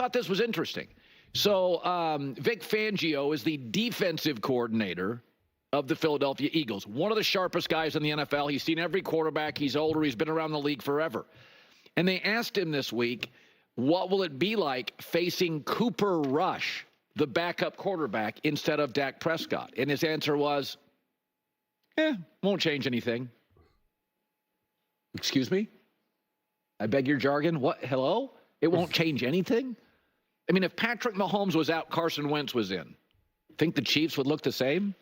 thought this was interesting. So Vic Fangio is the defensive coordinator of the Philadelphia Eagles. One of the sharpest guys in the NFL. He's seen every quarterback. He's older. He's been around the league forever. And they asked him this week, what will it be like facing Cooper Rush, the backup quarterback, instead of Dak Prescott? And his answer was, won't change anything. Excuse me? I beg your jargon? What? Hello? It won't change anything? I mean, if Patrick Mahomes was out, Carson Wentz was in, think the Chiefs would look the same?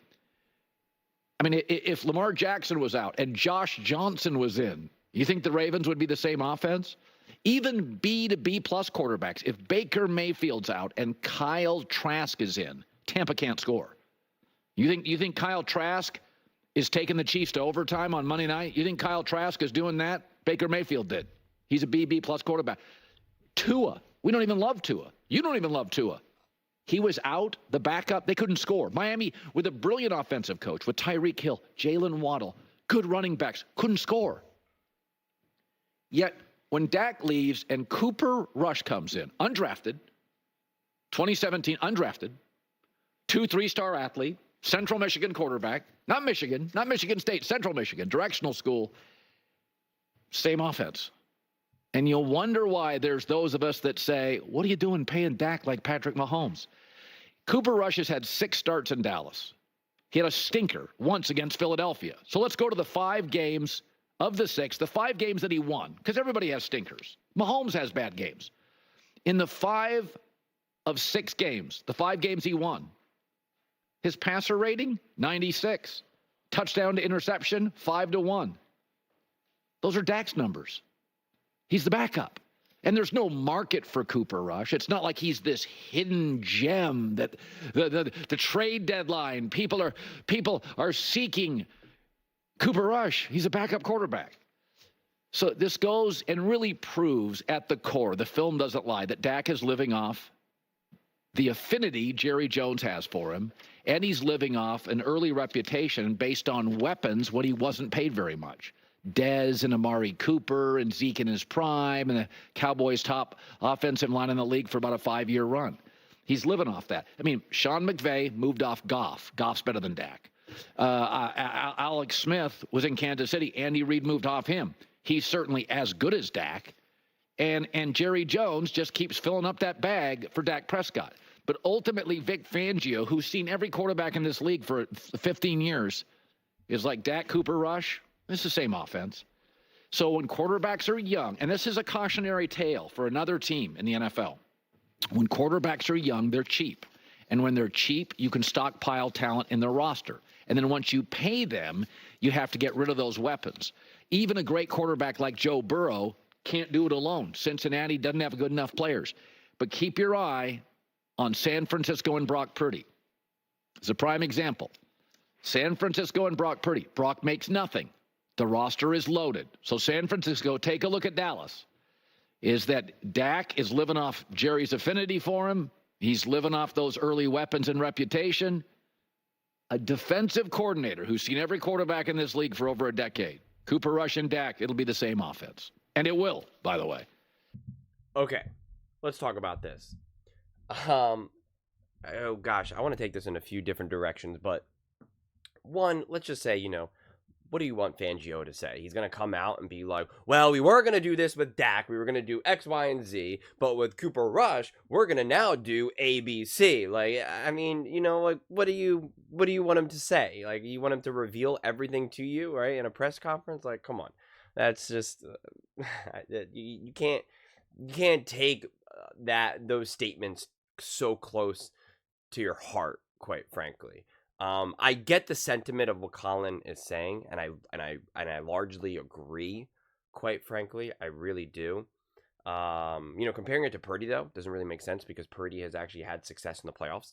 I mean, if Lamar Jackson was out and Josh Johnson was in, you think the Ravens would be the same offense? Even B to B plus quarterbacks, if Baker Mayfield's out and Kyle Trask is in, Tampa can't score. You think Kyle Trask is taking the Chiefs to overtime on Monday night? You think Kyle Trask is doing that? Baker Mayfield did. He's a BB plus quarterback. Tua. We don't even love Tua. You don't even love Tua. He was out, the backup. They couldn't score. Miami, with a brilliant offensive coach, with Tyreek Hill, Jalen Waddle, good running backs, couldn't score. Yet, when Dak leaves and Cooper Rush comes in, undrafted, 2017, undrafted, 2 3-star athlete, Central Michigan quarterback, not Michigan State, Central Michigan, directional school, same offense. And you'll wonder why there's those of us that say, what are you doing paying Dak like Patrick Mahomes? Cooper Rush has had 6 starts in Dallas. He had a stinker once against Philadelphia. So let's go to the 5 games of the 6, the 5 games that he won, because everybody has stinkers. Mahomes has bad games. In the 5 of 6 games, the 5 games he won, his passer rating, 96. Touchdown to interception, 5-1. Those are Dak's numbers. He's the backup. And there's no market for Cooper Rush. It's not like he's this hidden gem that the trade deadline, people are seeking Cooper Rush. He's a backup quarterback. So this goes and really proves at the core, the film doesn't lie, that Dak is living off the affinity Jerry Jones has for him, and he's living off an early reputation based on weapons when he wasn't paid very much. Dez and Amari Cooper and Zeke in his prime and the Cowboys' top offensive line in the league for about a 5-year run. He's living off that. I mean, Sean McVay moved off Goff. Goff's better than Dak. Alex Smith was in Kansas City. Andy Reid moved off him. He's certainly as good as Dak. And Jerry Jones just keeps filling up that bag for Dak Prescott. But ultimately, Vic Fangio, who's seen every quarterback in this league for 15 years, is like Dak, Cooper Rush. It's the same offense. So when quarterbacks are young, and this is a cautionary tale for another team in the NFL, when quarterbacks are young, they're cheap. And when they're cheap, you can stockpile talent in their roster. And then once you pay them, you have to get rid of those weapons. Even a great quarterback like Joe Burrow can't do it alone. Cincinnati doesn't have good enough players. But keep your eye on San Francisco and Brock Purdy. It's a prime example. San Francisco and Brock Purdy. Brock makes nothing. The roster is loaded. So San Francisco, take a look at Dallas. Is that Dak is living off Jerry's affinity for him. He's living off those early weapons and reputation. A defensive coordinator who's seen every quarterback in this league for over a decade. Cooper Rush and Dak, it'll be the same offense. And it will, by the way. Okay, let's talk about this. Oh, gosh, I want to take this in a few different directions. But one, let's just say, what do you want Fangio to say? He's going to come out and be like, well, we were going to do this with Dak. We were going to do X, Y, and Z. But with Cooper Rush, we're going to now do A, B, C. Like, I mean, what do you want him to say? Like, you want him to reveal everything to you, right? In a press conference? Like, come on. That's just, you can't take those statements so close to your heart, quite frankly. I get the sentiment of what Colin is saying, and I largely agree, quite frankly. I really do. Comparing it to Purdy, though, doesn't really make sense because Purdy has actually had success in the playoffs,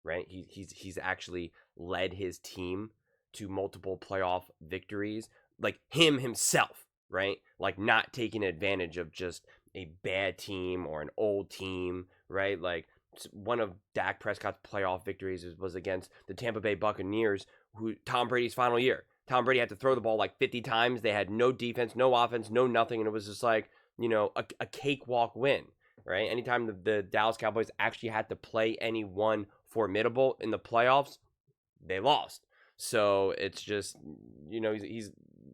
right? He's actually led his team to multiple playoff victories, like himself, right? Like not taking advantage of just a bad team or an old team, right? Like, one of Dak Prescott's playoff victories was against the Tampa Bay Buccaneers, who Tom Brady's final year. Tom Brady had to throw the ball like 50 times. They had no defense, no offense, no nothing. And it was just like, a cakewalk win. right? Anytime the Dallas Cowboys actually had to play anyone formidable in the playoffs, they lost. So it's just, he's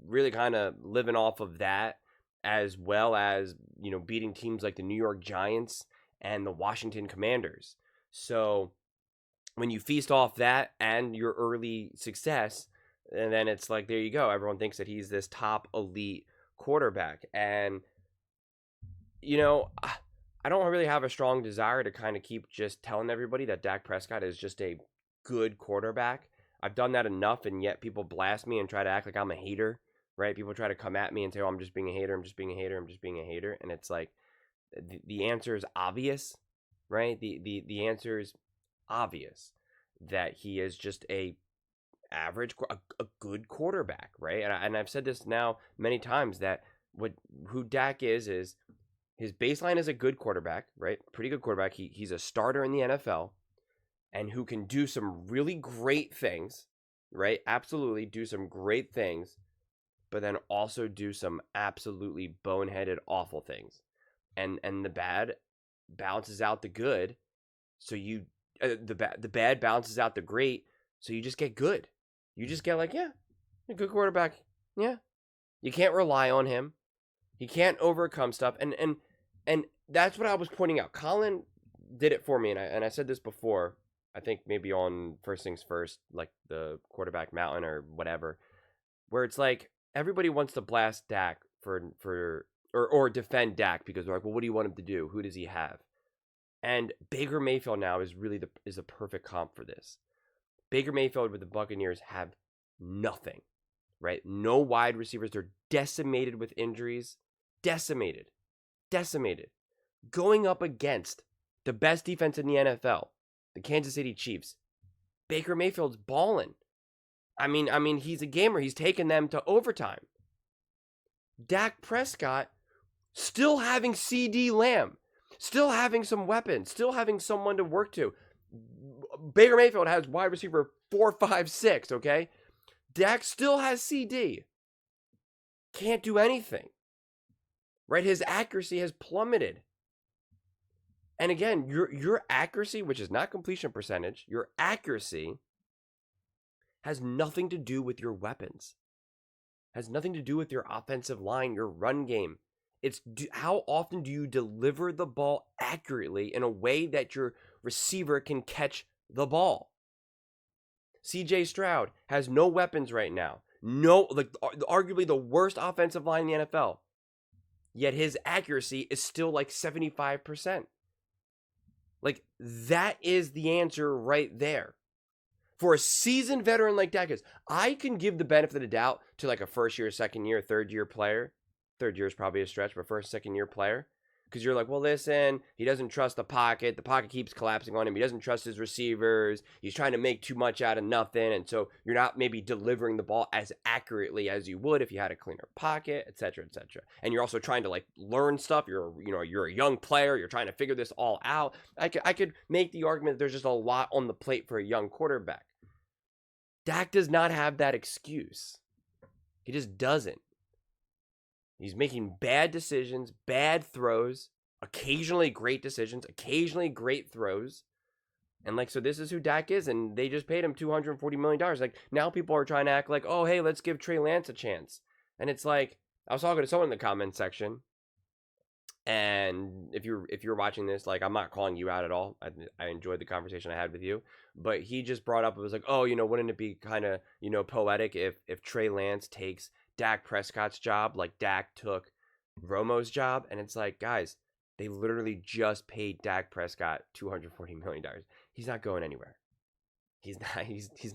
really kind of living off of that, as well as, beating teams like the New York Giants and the Washington Commanders. So when you feast off that and your early success, and then it's like, there you go. Everyone thinks that he's this top elite quarterback. And, I don't really have a strong desire to kind of keep just telling everybody that Dak Prescott is just a good quarterback. I've done that enough, and yet people blast me and try to act like I'm a hater, right? People try to come at me and say, oh, I'm just being a hater, I'm just being a hater, I'm just being a hater. And it's like, the answer is obvious, right? The answer is obvious that he is just a good quarterback, right? And I've said this now many times, that who Dak is his baseline is a good quarterback, right? Pretty good quarterback. He's a starter in the NFL, and who can do some really great things, right? Absolutely do some great things, but then also do some absolutely boneheaded, awful things. And the bad balances out the good, so the bad balances out the great, so you just get good. You just get like, yeah, a good quarterback. Yeah. You can't rely on him. He can't overcome stuff. And that's what I was pointing out. Colin did it for me, and I said this before, I think maybe on First Things First, like the Quarterback Mountain or whatever, where it's like everybody wants to blast Dak or defend Dak because they're like, well, what do you want him to do? Who does he have? And Baker Mayfield now is really is a perfect comp for this. Baker Mayfield with the Buccaneers have nothing, right? No wide receivers. They're decimated with injuries. Decimated. Going up against the best defense in the NFL, the Kansas City Chiefs. Baker Mayfield's balling. I mean, he's a gamer. He's taken them to overtime. Dak Prescott still having CD Lamb, still having some weapons, still having someone to work to. Baker Mayfield has wide receiver 4, 5, 6, okay? Dak still has CD. Can't do anything. Right? His accuracy has plummeted. And again, your accuracy, which is not completion percentage, your accuracy has nothing to do with your weapons. Has nothing to do with your offensive line, your run game. It's how often do you deliver the ball accurately in a way that your receiver can catch the ball. CJ Stroud has no weapons right now. No, like arguably the worst offensive line in the NFL. Yet his accuracy is still like 75%. Like, that is the answer right there. For a seasoned veteran like Dak is, I can give the benefit of the doubt to like a first year, second year, third year player. Third year is probably a stretch, but first, second year player. Because you're like, well, listen, he doesn't trust the pocket. The pocket keeps collapsing on him. He doesn't trust his receivers. He's trying to make too much out of nothing. And so you're not maybe delivering the ball as accurately as you would if you had a cleaner pocket, et cetera, et cetera. And you're also trying to like learn stuff. You're a young player. You're trying to figure this all out. I could make the argument that there's just a lot on the plate for a young quarterback. Dak does not have that excuse. He just doesn't. He's making bad decisions, bad throws, occasionally great decisions, occasionally great throws. And so this is who Dak is, and they just paid him $240 million. Like, now people are trying to act like, oh, hey, let's give Trey Lance a chance. And it's like, I was talking to someone in the comment section, and if you're watching this, like, I'm not calling you out at all. I enjoyed the conversation I had with you. But he just brought up, it was like, oh, wouldn't it be kind of, poetic if Trey Lance takes Dak Prescott's job like Dak took Romo's job? And it's like, guys, they literally just paid Dak Prescott $240 million. He's not going anywhere. He's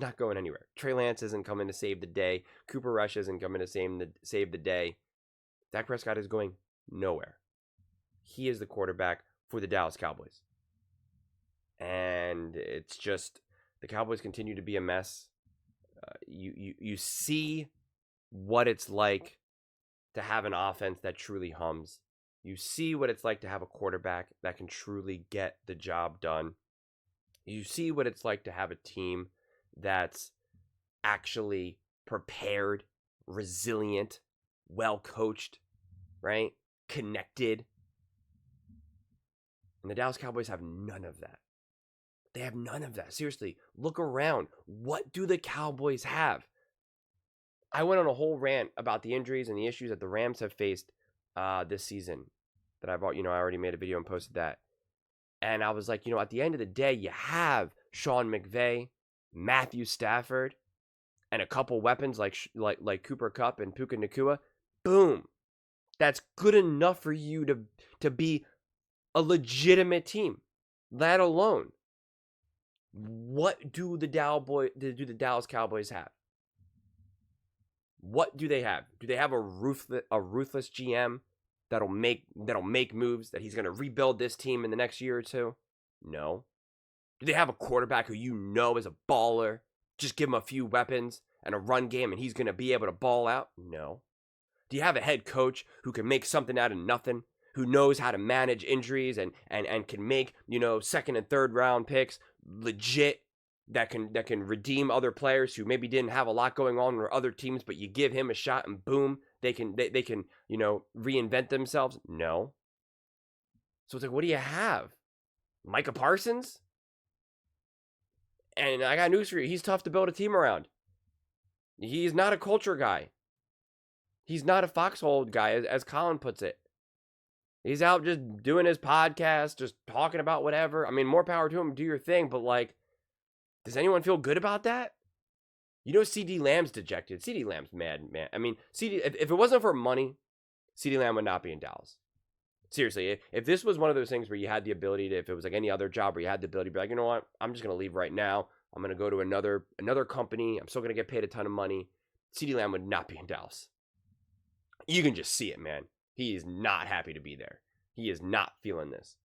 not going anywhere. Trey Lance isn't coming to save the day. Cooper Rush isn't coming to save the day. Dak Prescott is going nowhere. He is the quarterback for the Dallas Cowboys. And it's just, the Cowboys continue to be a mess. You see what it's like to have an offense that truly hums. You see what it's like to have a quarterback that can truly get the job done. You see what it's like to have a team that's actually prepared, resilient, well coached, right? Connected. And the Dallas Cowboys have none of that. They have none of that. Seriously, look around. What do the Cowboys have? I went on a whole rant about the injuries and the issues that the Rams have faced this season. That I already made a video and posted that. And I was like, at the end of the day, you have Sean McVay, Matthew Stafford, and a couple weapons like Cooper Kupp and Puka Nacua. Boom. That's good enough for you to be a legitimate team. That alone. What do the Dallas Cowboys have? What do they have? Do they have a ruthless GM that'll make moves, that he's going to rebuild this team in the next year or two? No. Do they have a quarterback who is a baller? Just give him a few weapons and a run game and he's going to be able to ball out? No. Do you have a head coach who can make something out of nothing? Who knows how to manage injuries and can make, second and third round picks legit, that can redeem other players who maybe didn't have a lot going on with other teams, but you give him a shot and boom, they can reinvent themselves? No. So it's like, what do you have? Micah Parsons? And I got news for you. He's tough to build a team around. He's not a culture guy. He's not a foxhole guy, as Colin puts it. He's out just doing his podcast, just talking about whatever. I mean, more power to him. Do your thing. But, does anyone feel good about that? CD Lamb's dejected. CD Lamb's mad, man. I mean, if it wasn't for money, CD Lamb would not be in Dallas. Seriously, if this was one of those things where you had the ability to, if it was like any other job where you had the ability to be like, you know what, I'm just going to leave right now. I'm going to go to another company. I'm still going to get paid a ton of money. CD Lamb would not be in Dallas. You can just see it, man. He is not happy to be there. He is not feeling this.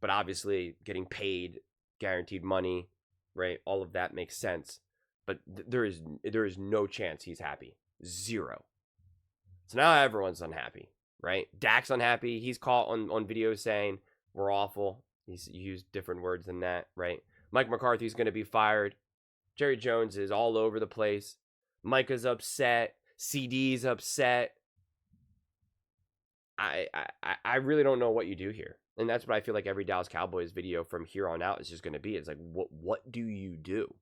But obviously, getting paid, guaranteed money, right? All of that makes sense. But there is no chance he's happy. Zero. So now everyone's unhappy, right? Dak's unhappy. He's caught on video saying, we're awful. He's used different words than that, right? Mike McCarthy's going to be fired. Jerry Jones is all over the place. Micah's upset. CD's upset. I really don't know what you do here. And that's what I feel like every Dallas Cowboys video from here on out is just going to be. It's like, what do you do?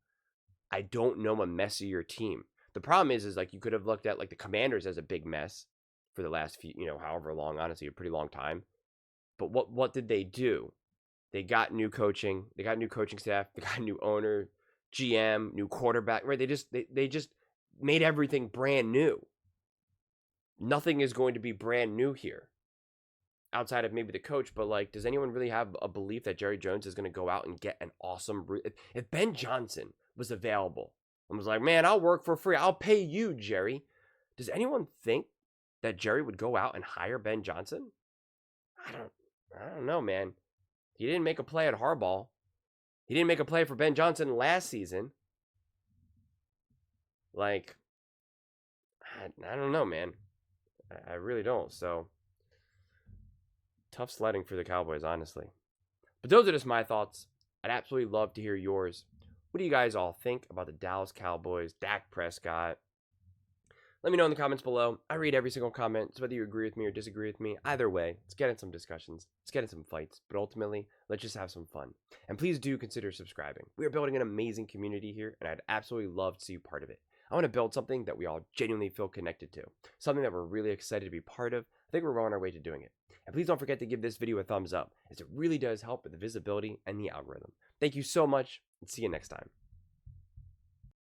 I don't know a messier team. The problem is you could have looked at the Commanders as a big mess for the last few, however long, honestly, a pretty long time. But what did they do? They got new coaching. They got new coaching staff. They got a new owner, GM, new quarterback, right? They just made everything brand new. Nothing is going to be brand new here outside of maybe the coach, but does anyone really have a belief that Jerry Jones is going to go out and get an awesome if Ben Johnson was available and was like, man, I'll work for free, I'll pay you, Jerry, does anyone think that Jerry would go out and hire Ben Johnson? I don't know, man. He didn't make a play at Harbaugh. He didn't make a play for Ben Johnson last season. I don't know, man. I really don't. So, tough sledding for the Cowboys, honestly. But those are just my thoughts. I'd absolutely love to hear yours. What do you guys all think about the Dallas Cowboys, Dak Prescott? Let me know in the comments below. I read every single comment, so whether you agree with me or disagree with me, either way, let's get in some discussions. Let's get in some fights. But ultimately, let's just have some fun. And please do consider subscribing. We are building an amazing community here, and I'd absolutely love to see you part of it. I want to build something that we all genuinely feel connected to. Something that we're really excited to be part of. I think we're on our way to doing it. And please don't forget to give this video a thumbs up, as it really does help with the visibility and the algorithm. Thank you so much, and see you next time.